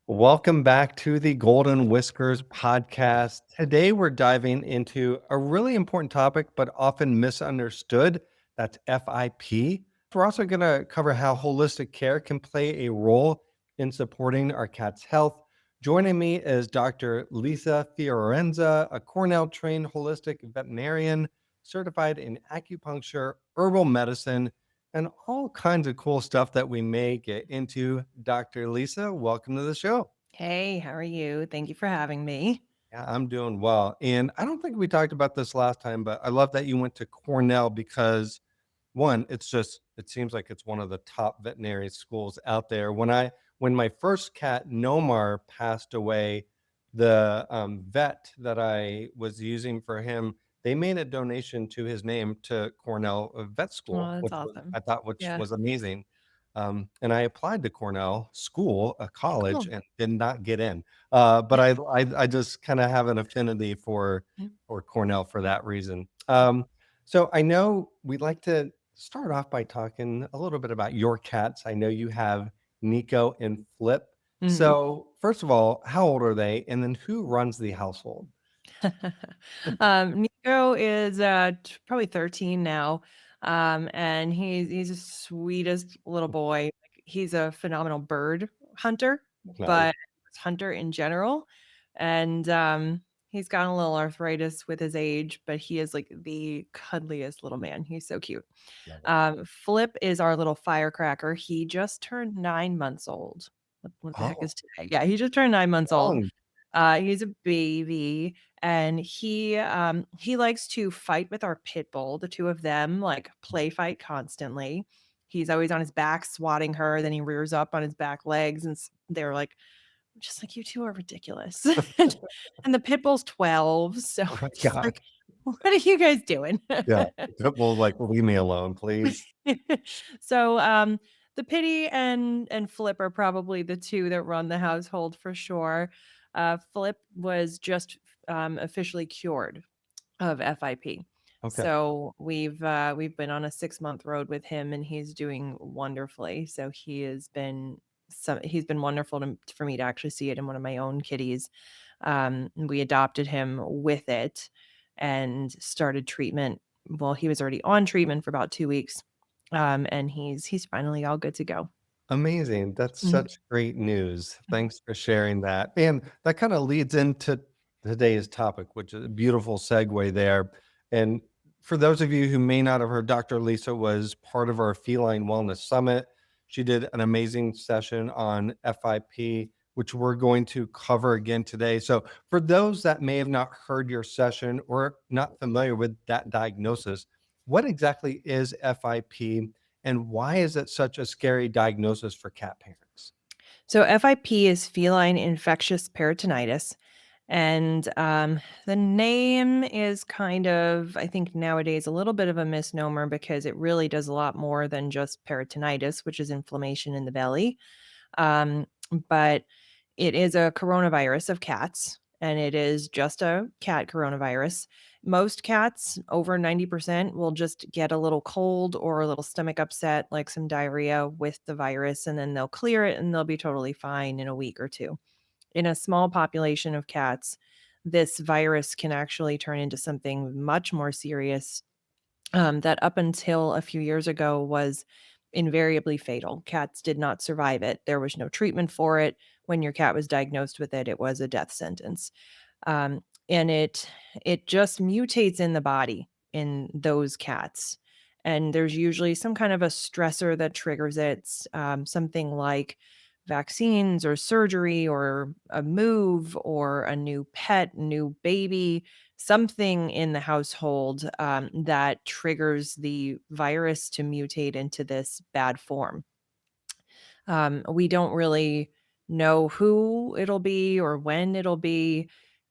Welcome back to the Golden Whiskers podcast. Today, we're diving into a really important topic, but often misunderstood. That's FIP. We're also going to cover how holistic care can play a role in supporting our cat's health. Joining me is Dr. Lisa Fiorenza, a Cornell-trained holistic veterinarian certified in acupuncture, herbal medicine, and all kinds of cool stuff that we may get into. Dr. Lisa, welcome to the show. Hey, how are you? Thank you for having me. Yeah, I'm doing well. And I don't think we talked about this last time, but I love that you went to Cornell because one, it seems like it's one of the top veterinary schools out there. When my first cat Nomar passed away, the vet that I was using for him, they made a donation to his name to Cornell Vet Oh, School, that's which awesome. which Yeah. was amazing. And I applied to Cornell School, a college, Cool. and did not get in. But I just kind of have an affinity Yeah. for Cornell for that reason. So I know we'd like to start off by talking a little bit about your cats. I know you have Nico and Flip. Mhm. So first of all, how old are they? And then who runs the household? Nico is probably 13 now. And he's the sweetest little boy. Like, he's a phenomenal bird hunter, Nice. but hunter in general. And he's got a little arthritis with his age, but he is like the cuddliest little man. He's so cute. Love it. Flip is our little firecracker. He just turned 9 months old. What the heck Oh, is today? Yeah, he just turned 9 months old. young. He's a baby, and he likes to fight with our pit bull. The two of them like play fight constantly. He's always on his back swatting her, then he rears up on his back legs, and they're like, just like, you two are ridiculous. And the pit bull's 12, so Oh my just God. like, what are you guys doing? Yeah. Well, like, leave me alone, please. So, the Pity and Flip are probably the 2 that run the household for sure. Flip was just, officially cured of FIP. Okay. So we've been on a 6-month road with him, and he's doing wonderfully. So he's been wonderful for me to actually see it in one of my own kitties. We adopted him with it and started treatment. Well, he was already on treatment for about 2 weeks. And he's finally all good to go. Amazing. That's Mhm. such great news. Thanks for sharing that. And that kind of leads into today's topic, which is a beautiful segue there. And for those of you who may not have heard, Dr. Lisa was part of our Feline Wellness Summit. She did an amazing session on FIP, which we're going to cover again today. So, for those that may have not heard your session or not familiar with that diagnosis, what exactly is FIP? And why is it such a scary diagnosis for cat parents? So FIP is feline infectious peritonitis. And the name is kind of, I think nowadays, a little bit of a misnomer because it really does a lot more than just peritonitis, which is inflammation in the belly. Um, but it is a coronavirus of cats, and it is just a cat coronavirus. Most cats, over 90%, will just get a little cold or a little stomach upset, like some diarrhea with the virus, and then they'll clear it and they'll be totally fine in a week or two. In a small population of cats, this virus can actually turn into something much more serious, that up until a few years ago was invariably fatal. Cats did not survive it. There was no treatment for it. When your cat was diagnosed with it, it was a death sentence. And it just mutates in the body in those cats. And there's usually some kind of a stressor that triggers it, something like vaccines or surgery or a move or a new pet, new baby, something in the household, that triggers the virus to mutate into this bad form. We don't really know who it'll be or when it'll be.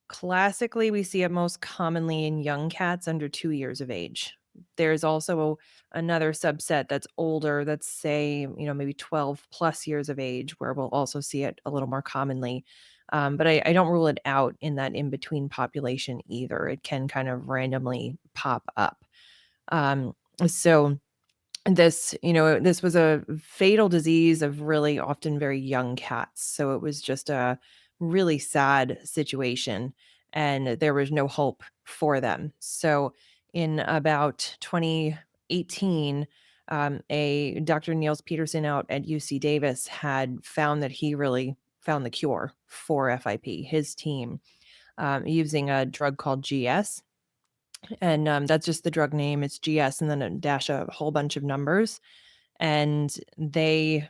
Classically, we see it most commonly in young cats under 2 years of age. There's also another subset that's older, that's say, maybe 12 plus years of age, where we'll also see it a little more commonly. But I don't rule it out in that in between population either. It can kind of randomly pop up. Um, so this was a fatal disease of really often very young cats. So it was just a really sad situation, and there was no hope for them. So in about 2018, a Dr. Niels Peterson out at UC Davis had found that he really found the cure for FIP, his team, using a drug called GS. And that's just the drug name. It's GS and then a dash a whole bunch of numbers. And they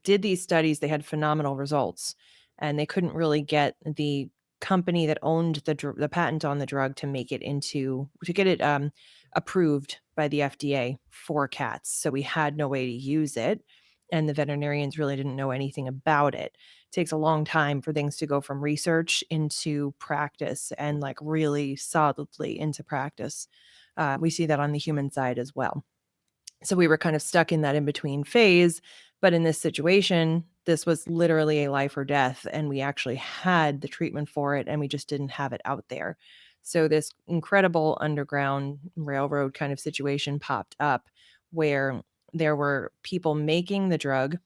did these studies. They had phenomenal results, and they couldn't really get the company that owned the patent on the drug to get it approved by the FDA for cats. So we had no way to use it, and the veterinarians really didn't know anything about it. It takes a long time for things to go from research into practice, and like really solidly into practice. We see that on the human side as well. So we were kind of stuck in that in between phase. But in this situation, this was literally a life or death. And we actually had the treatment for it, and we just didn't have it out there. So this incredible underground railroad kind of situation popped up where there were people making the drug,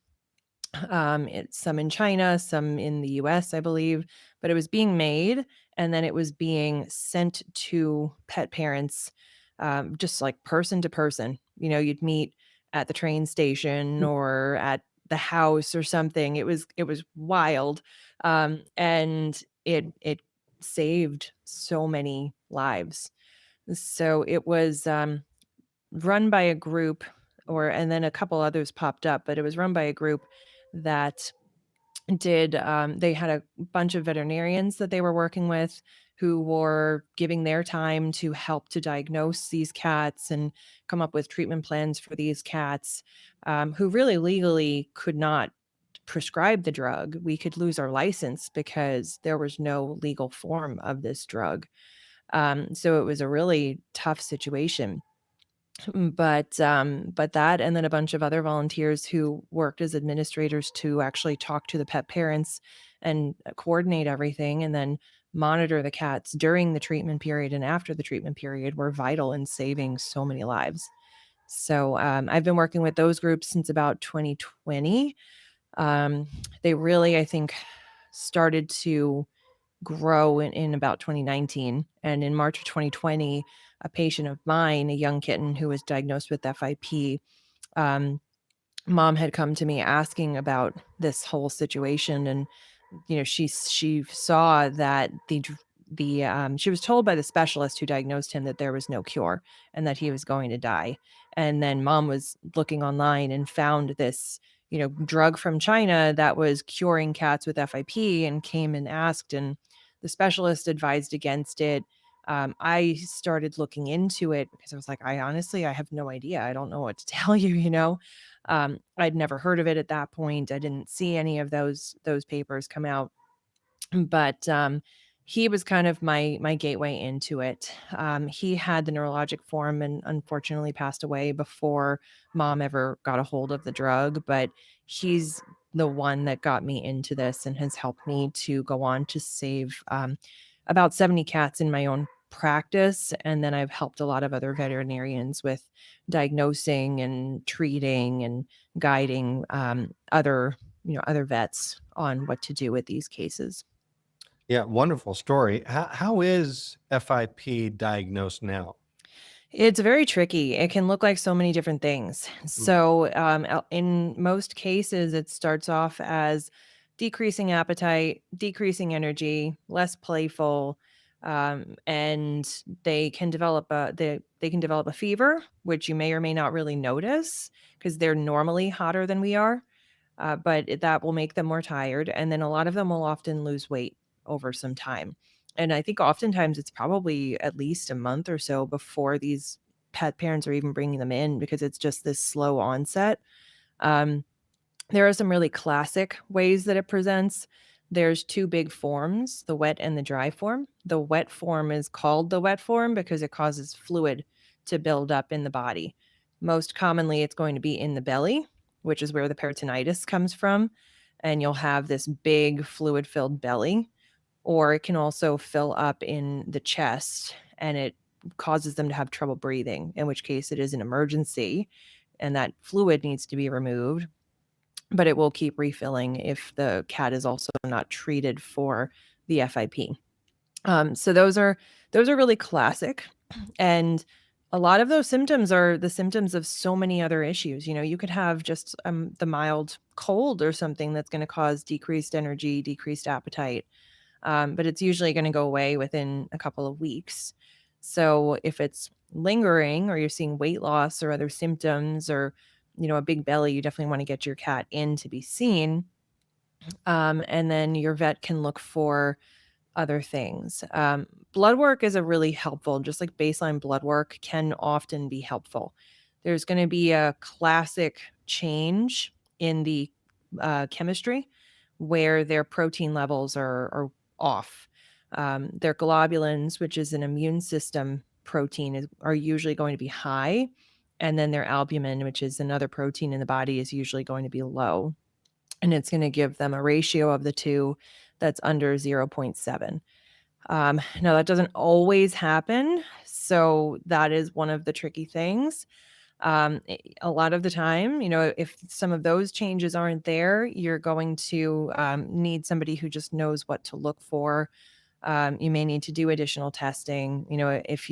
it's some in China, some in the US, I believe, but it was being made and then it was being sent to pet parents, just like person to person. You'd meet at the train station or at the house or something. It was wild, and it saved so many lives. So it was run by a group, and then a couple others popped up, but it was run by a group that they had a bunch of veterinarians that they were working with who were giving their time to help to diagnose these cats and come up with treatment plans for these cats, who really legally could not prescribe the drug. We could lose our license because there was no legal form of this drug. So it was a really tough situation. But that, and then a bunch of other volunteers who worked as administrators to actually talk to the pet parents and coordinate everything and then monitor the cats during the treatment period and after the treatment period were vital in saving so many lives. So I've been working with those groups since about 2020. They really, I think, started to grow in about 2019. And in March of 2020, a patient of mine, a young kitten who was diagnosed with FIP, mom had come to me asking about this whole situation. And she saw that she was told by the specialist who diagnosed him that there was no cure and that he was going to die. And then mom was looking online and found this drug from China that was curing cats with FIP, and came and asked, and the specialist advised against it. I started looking into it because I was like, I have no idea. I don't know what to tell you. I'd never heard of it at that point. I didn't see any of those papers come out, but he was kind of my gateway into it. He had the neurologic form and unfortunately passed away before mom ever got a hold of the drug, but he's the one that got me into this and has helped me to go on to save about 70 cats in my own practice. And then I've helped a lot of other veterinarians with diagnosing and treating and guiding other vets on what to do with these cases. Yeah, wonderful story. How is FIP diagnosed now? It's very tricky. It can look like so many different things. Mm. So, in most cases, it starts off as decreasing appetite, decreasing energy, less playful, and they can develop a fever, which you may or may not really notice because they're normally hotter than we are. But that will make them more tired. And then a lot of them will often lose weight over some time. And I think oftentimes it's probably at least a month or so before these pet parents are even bringing them in because it's just this slow onset. Um, there are some really classic ways that it presents. There's two big forms, the wet and the dry form. The wet form is called the wet form because it causes fluid to build up in the body. Most commonly, it's going to be in the belly, which is where the peritonitis comes from. And you'll have this big fluid filled belly, or it can also fill up in the chest and it causes them to have trouble breathing, in which case it is an emergency. and that fluid needs to be removed, but it will keep refilling if the cat is also not treated for the FIP. So those are really classic, and a lot of those symptoms are the symptoms of so many other issues. You could have just the mild cold or something that's going to cause decreased energy, decreased appetite, but it's usually going to go away within a couple of weeks. So if it's lingering, or you're seeing weight loss or other symptoms, or a big belly, you definitely want to get your cat in to be seen. And then your vet can look for other things. Blood work is a really helpful, just like baseline blood work can often be helpful. There's going to be a classic change in the chemistry where their protein levels are off. Their globulins, which is an immune system protein, are usually going to be high. And then their albumin, which is another protein in the body, is usually going to be low. And it's going to give them a ratio of the two that's under 0.7. Now, that doesn't always happen. So that is one of the tricky things. A lot of the time, if some of those changes aren't there, you're going to need somebody who just knows what to look for. You may need to do additional testing. If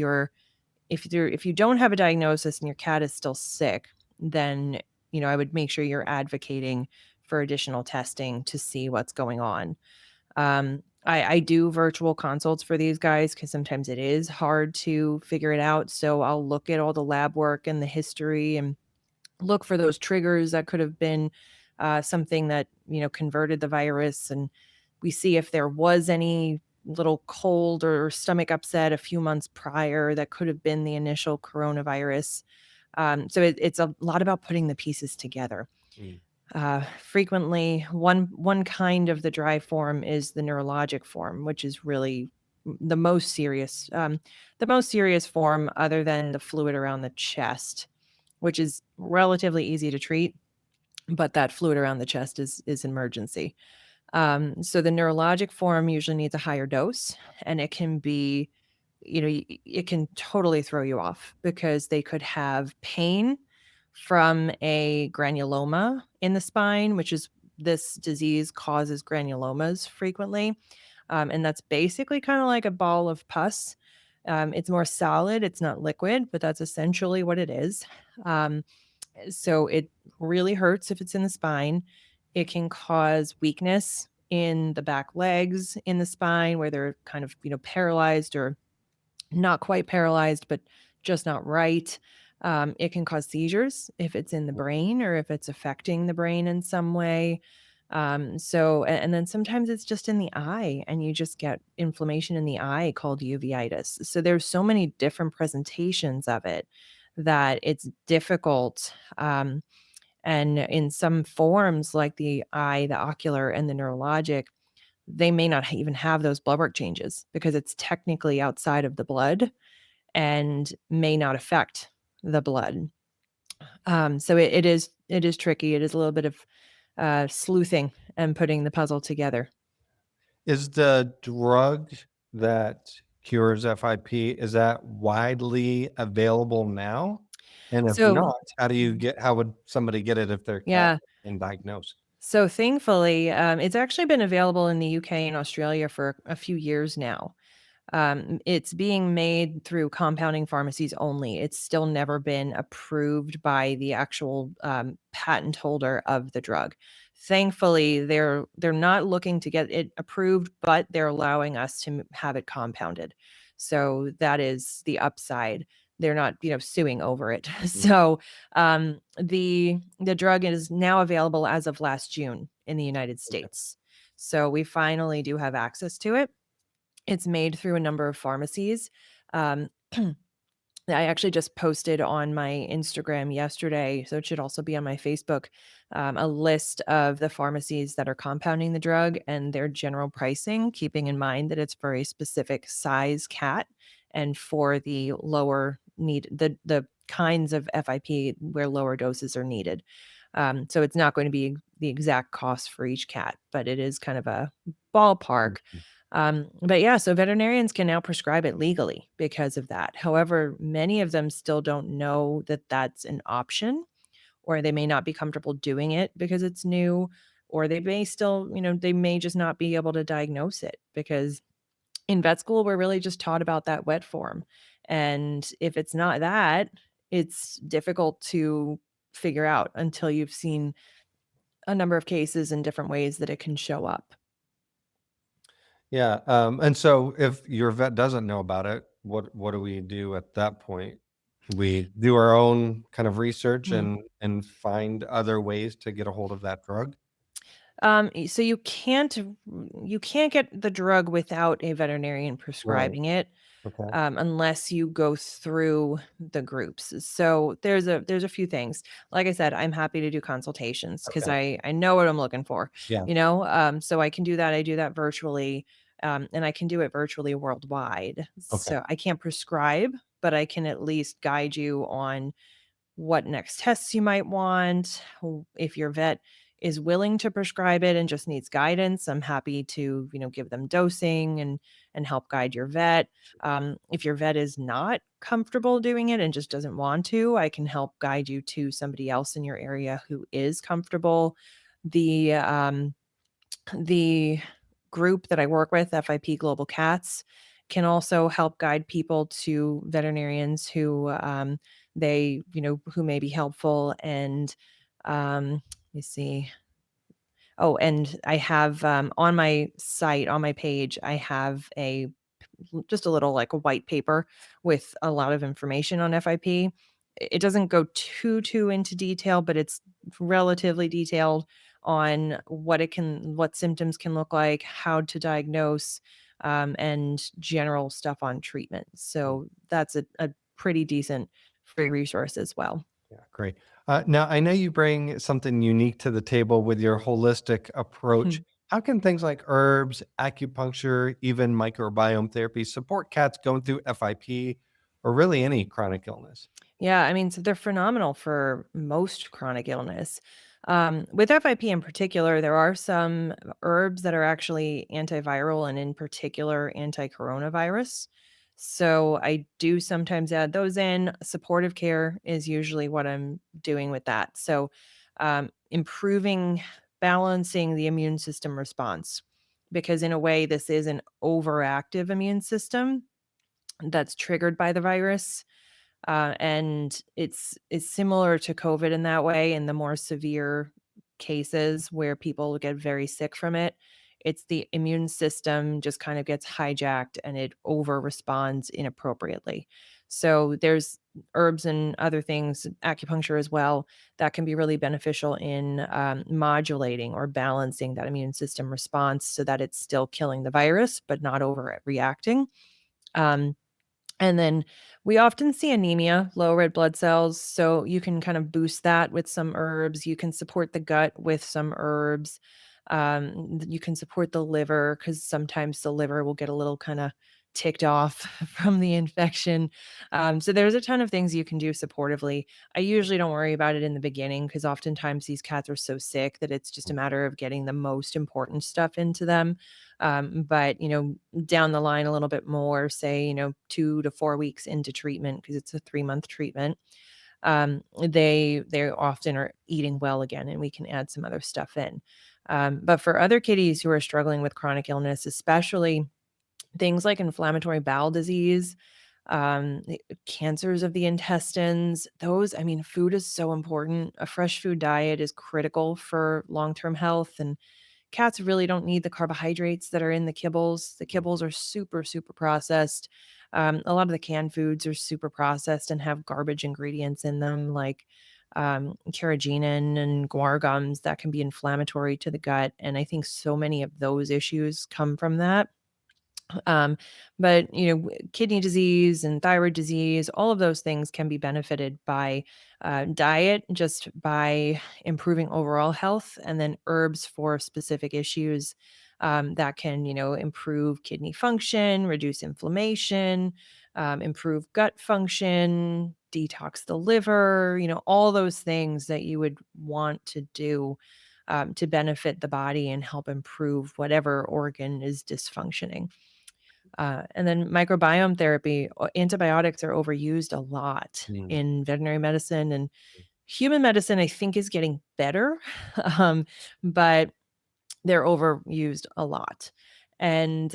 you don't have a diagnosis and your cat is still sick, then I would make sure you're advocating for additional testing to see what's going on. I do virtual consults for these guys because sometimes it is hard to figure it out. So I'll look at all the lab work and the history and look for those triggers that could have been something that converted the virus, and we see if there was any little cold or stomach upset a few months prior that could have been the initial coronavirus. So it's a lot about putting the pieces together. Mm. Frequently, one kind of the dry form is the neurologic form, which is really the most serious. The most serious form, other than the fluid around the chest, which is relatively easy to treat, but that fluid around the chest is emergency. So the neurologic form usually needs a higher dose, and it can be, it can totally throw you off because they could have pain from a granuloma in the spine, which is this disease causes granulomas frequently. And that's basically kind of like a ball of pus. It's more solid, it's not liquid, but that's essentially what it is. So it really hurts if it's in the spine. It can cause weakness in the back legs, in the spine, where they're kind of, paralyzed, or not quite paralyzed, but just not right. It can cause seizures if it's in the brain or if it's affecting the brain in some way. And then sometimes it's just in the eye, and you just get inflammation in the eye called uveitis. So there's so many different presentations of it that it's difficult. And in some forms, like the eye, the ocular, and the neurologic, they may not even have those blood work changes because it's technically outside of the blood and may not affect the blood. So it is tricky. It is a little bit of sleuthing and putting the puzzle together. Is the drug that cures FIP, is that widely available now? And if So not, how would somebody get it if their cat yeah. been diagnosed? So thankfully, it's actually been available in the UK and Australia for a few years now. It's being made through compounding pharmacies only. It's still never been approved by the actual patent holder of the drug. Thankfully, they're not looking to get it approved, but they're allowing us to have it compounded. So that is the upside. They're not, suing over it. Mm, So the drug is now available as of last June in the United okay. States. So we finally do have access to it. It's made through a number of pharmacies. Um, I actually just posted on my Instagram yesterday, so it should also be on my Facebook, a list of the pharmacies that are compounding the drug and their general pricing, keeping in mind that it's for a specific size cat and for the lower need the kinds of FIP where lower doses are needed. So it's not going to be the exact cost for each cat, but it is kind of a ballpark. Mhm. But yeah, so veterinarians can now prescribe it legally because of that. However, many of them still don't know that that's an option. or they may not be comfortable doing it because it's new, or they may still, they may just not be able to diagnose it because in vet school, we're really just taught about that wet form. And if it's not that, it's difficult to figure out until you've seen a number of cases in different ways that it can show up. Yeah, and so if your vet doesn't know about it, what do we do at that point? We do our own kind of research Mhm. and find other ways to get a hold of that drug? So you can't get the drug without a veterinarian Right, prescribing it. okay, Unless you go through the groups. So there's a few things. Like I said, I'm happy to do consultations because okay, I know what I'm looking for, yeah, so I can do that. I do that virtually, and I can do it virtually worldwide. okay, So I can't prescribe, but I can at least guide you on what next tests you might want. If your vet is willing to prescribe it and just needs guidance, I'm happy to, give them dosing and help guide your vet. If your vet is not comfortable doing it and just doesn't want to, I can help guide you to somebody else in your area who is comfortable. The group that I work with, FIP Global Cats, can also help guide people to veterinarians who who may be helpful. And let me see. Oh, and I have on my site, on my page, I have just a little like a white paper with a lot of information on FIP. It doesn't go too into detail, but it's relatively detailed on what symptoms can look like, how to diagnose, and general stuff on treatment. mm, So that's a pretty decent free resource as well. yeah, great. Now I know you bring something unique to the table with your holistic approach. How can things like herbs, acupuncture, even microbiome therapy support cats going through FIP or really any chronic illness? Yeah, I mean, so they're phenomenal for most chronic illness. With FIP in particular, there are some herbs that are actually antiviral and, in particular, anti coronavirus. So I do sometimes add those in. Supportive care is usually what I'm doing with that. So improving, balancing the immune system response, because in a way, this is an overactive immune system that's triggered by the virus, and it's similar to COVID in that way. In the more severe cases where people get very sick from it, it's the immune system just kind of gets hijacked and it over responds inappropriately. So there's herbs and other things, acupuncture as well, that can be really beneficial in modulating or balancing that immune system response so that it's still killing the virus but not overreacting. Um, and then we often see anemia, low red blood cells. So you can kind of boost that with some herbs. You can support the gut with some herbs. You can support the liver because sometimes the liver will get a little kind of ticked off from the infection. So there's a ton of things you can do supportively. I usually don't worry about it in the beginning because oftentimes these cats are so sick that it's just a matter of getting the most important stuff into them. But down the line a little bit more, say, 2 to 4 weeks into treatment, because it's a 3-month treatment, they often are eating well again, and we can add some other stuff in. But for other kitties who are struggling with chronic illness, especially things like inflammatory bowel disease, cancers of the intestines, those, I mean, food is so important. A fresh food diet is critical for long-term health, and cats really don't need the carbohydrates that are in the kibbles. The kibbles are super, super processed. A lot of the canned foods are super processed and have garbage ingredients in them, like carrageenan and guar gums that can be inflammatory to the gut. And I think so many of those issues come from that. Um, but kidney disease and thyroid disease, all of those things can be benefited by diet, just by improving overall health, and then herbs for specific issues that can, improve kidney function, reduce inflammation, improve gut function, detox the liver. All those things that you would want to do to benefit the body and help improve whatever organ is dysfunctioning. And then microbiome therapy, antibiotics are overused a lot Mm. in veterinary medicine, and Human medicine, I think, is getting better, um, but they're overused a lot. And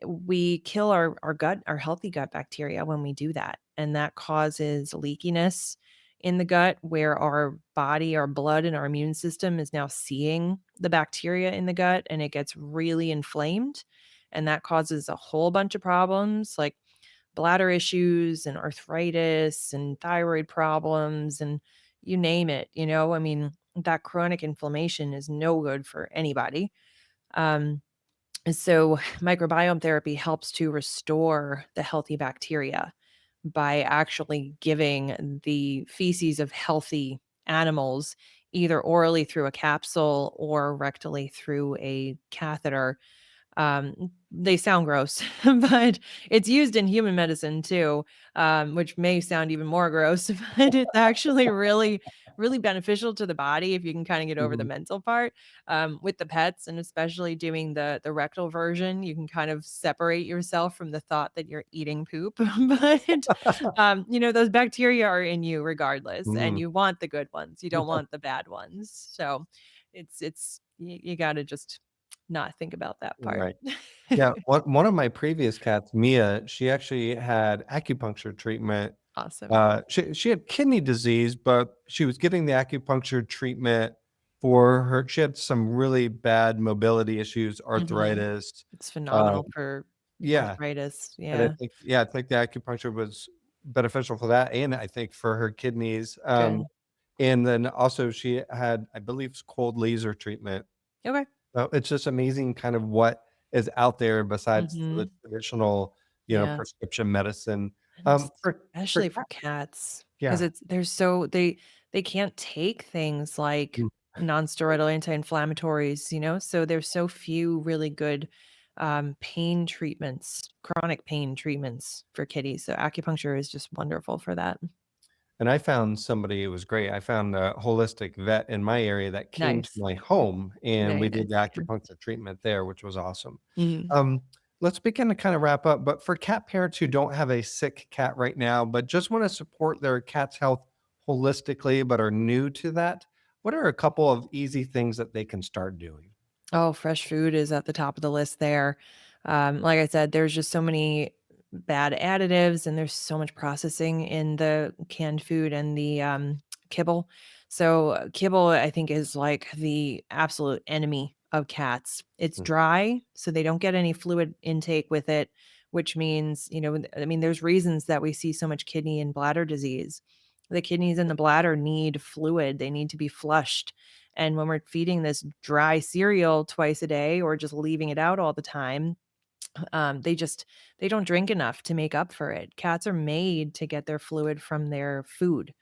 we kill our gut, our healthy gut bacteria when we do that. And that causes leakiness in the gut where our body, our blood, and our immune system is now seeing the bacteria in the gut and it gets really inflamed. And that causes a whole bunch of problems like bladder issues and arthritis and thyroid problems and you name it, I mean, that chronic inflammation is no good for anybody. Um, and so microbiome therapy helps to restore the healthy bacteria by actually giving the feces of healthy animals either orally through a capsule or rectally through a catheter. They sound gross, but it's used in human medicine too, which may sound even more gross, but it's actually really, really beneficial to the body if you can kind of get over the Mhm. mental part. With the pets, and especially doing the rectal version, you can kind of separate yourself from the thought that you're eating poop. But those bacteria are in you regardless, and Mm. you want the good ones. You don't want the bad ones. So it's you got to just not think about that part. Right. Yeah, one of my previous cats, Mia, she actually had acupuncture treatment. Awesome. She had kidney disease, but she was getting the acupuncture treatment for her she had some really bad mobility issues, Mhm. arthritis. It's Uh, phenomenal for yeah, arthritis. and Yeah, I think the acupuncture was beneficial for that, and I think for her kidneys. good. And then also she had, I believe, it's cold laser treatment. Okay. So it's just amazing kind of what is out there besides the Mhm. traditional, Yeah. prescription medicine. And For especially for cat cats, because yeah. it's they're so they can't take things like Mm, nonsteroidal anti-inflammatories, so there's so few really good, pain treatments, chronic pain treatments for kitties, so acupuncture is just wonderful for that. and I found somebody, it was great. I found a holistic vet in my area that came to Nice. my home, and Very we did nice. the acupuncture treatment there, which was awesome. Mhm. Um, let's begin to kind of wrap up, but for cat parents who don't have a sick cat right now, but just wanna support their cat's health holistically, but are new to that, what are a couple of easy things that they can start doing? Oh, fresh food is at the top of the list there. Like I said, there's just so many bad additives and there's so much processing in the canned food and the kibble. So, kibble, I think, is like the absolute enemy of cats. It's Mm, dry, so they don't get any fluid intake with it, which means, I mean, there's reasons that we see so much kidney and bladder disease. The kidneys and the bladder need fluid, they need to be flushed, and when we're feeding this dry cereal twice a day or just leaving it out all the time, they don't drink enough to make up for it. Cats are made to get their fluid from their food.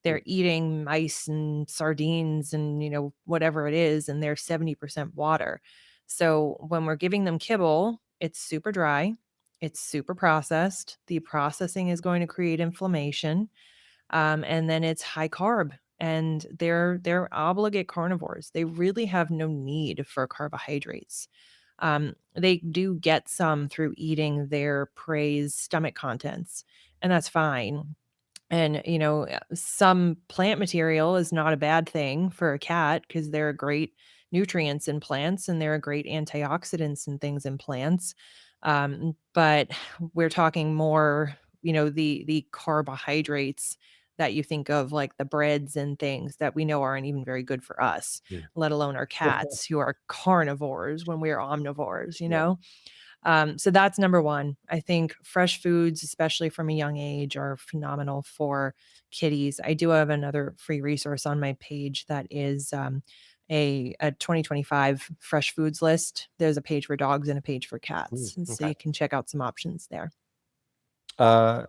mm, They're eating mice and sardines and whatever it is, and they're 70% water. So when we're giving them kibble, it's super dry, it's super processed. The processing is going to create inflammation, and then it's high carb, and they're obligate carnivores. They really have no need for carbohydrates. They do get some through eating their prey's stomach contents, and that's fine. And some plant material is not a bad thing for a cat because there are great nutrients in plants and there are great antioxidants and things in plants. But we're talking more, the carbohydrates that you think of, like the breads and things that we know aren't even very good for us, yeah. let alone our cats who are carnivores when we're omnivores, Yeah. so that's number one. I think fresh foods, especially from a young age, are phenomenal for kitties. I do have another free resource on my page that is a 2025 fresh foods list. There's a page for dogs and a page for cats. And so Okay. you can check out some options there. Uh,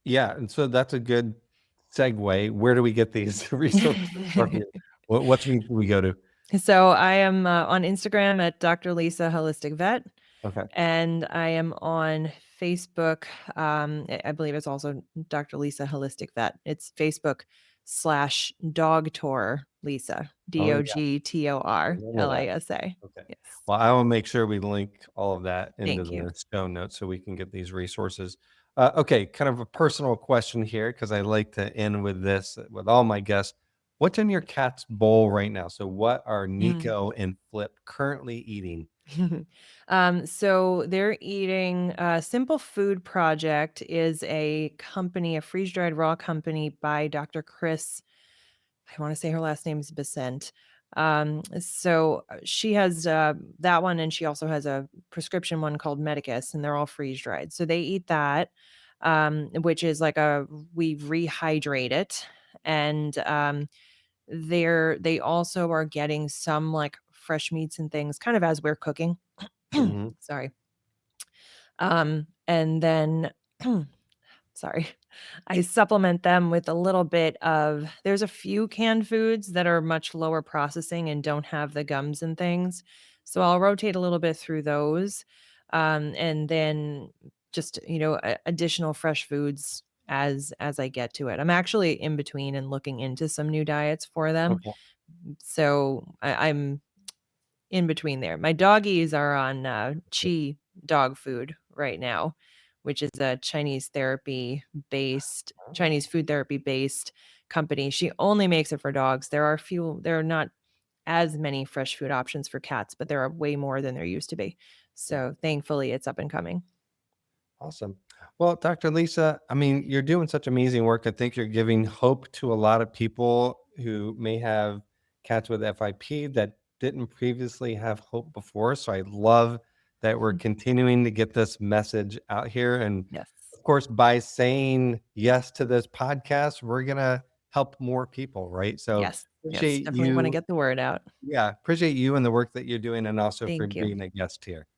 yeah, and so that's a good segue. Where do we get these resources from you? What means do we go to? So I am on Instagram at Dr. Lisa Holistic Vet. Okay. And I am on Facebook. I believe it's also Dr. Lisa Holistic Vet. It's Facebook/Dog Tour Lisa, Oh, yeah. Remember that. DOGTORLISA. Okay. Yes. Well, I will make sure we link all of that into Thank you. the show notes so we can get these resources. Okay, kind of a personal question here because I like to end with this with all my guests. What's in your cat's bowl right now? So, what are Mm. Nico and Flip currently eating? So they're eating Simple Food Project is a company, a freeze-dried raw company by Dr. Chris. I want to say her last name is Besant. She has that one, and she also has a prescription one called Medicus, and they're all freeze-dried. So they eat that, which is like we rehydrate it, and they also are getting some like fresh meats and things, kind of as we're cooking. Hmm. Sorry. And then sorry. I supplement them with a little bit of there's a few canned foods that are much lower processing and don't have the gums and things. So I'll rotate a little bit through those. And then just, additional fresh foods as I get to it. I'm actually in between and looking into some new diets for them. Okay. So I'm in between there. My doggies are on, Chi dog food right now, which is a Chinese food therapy based company. She only makes it for dogs. There are not as many fresh food options for cats, but there are way more than there used to be. Yeah. So, thankfully, it's up and coming. Awesome. Well, Dr. Lisa, I mean, you're doing such amazing work. I think you're giving hope to a lot of people who may have cats with FIP that didn't previously have hope before. So I love that we're Mm. continuing to get this message out here. And Yes. of course, by saying yes to this podcast, we're going to help more people, right? So Yes. Yes, appreciate definitely wanna you. get the word out. Yeah, appreciate you and the work that you're doing and also for Thank you. being a guest here.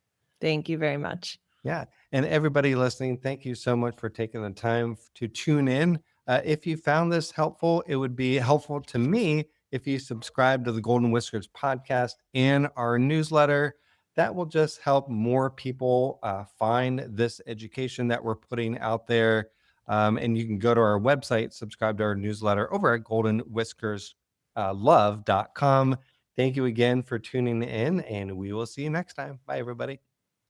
Thank you very much. Yeah. And everybody listening, thank you so much for taking the time to tune in. If you found this helpful, it would be helpful to me if you subscribe to the Golden Whiskers podcast and our newsletter. That will just help more people find this education that we're putting out there. And you can go to our website, subscribe to our newsletter over at goldenwhiskerslove.com. Thank you again for tuning in, and we will see you next time. Bye, everybody.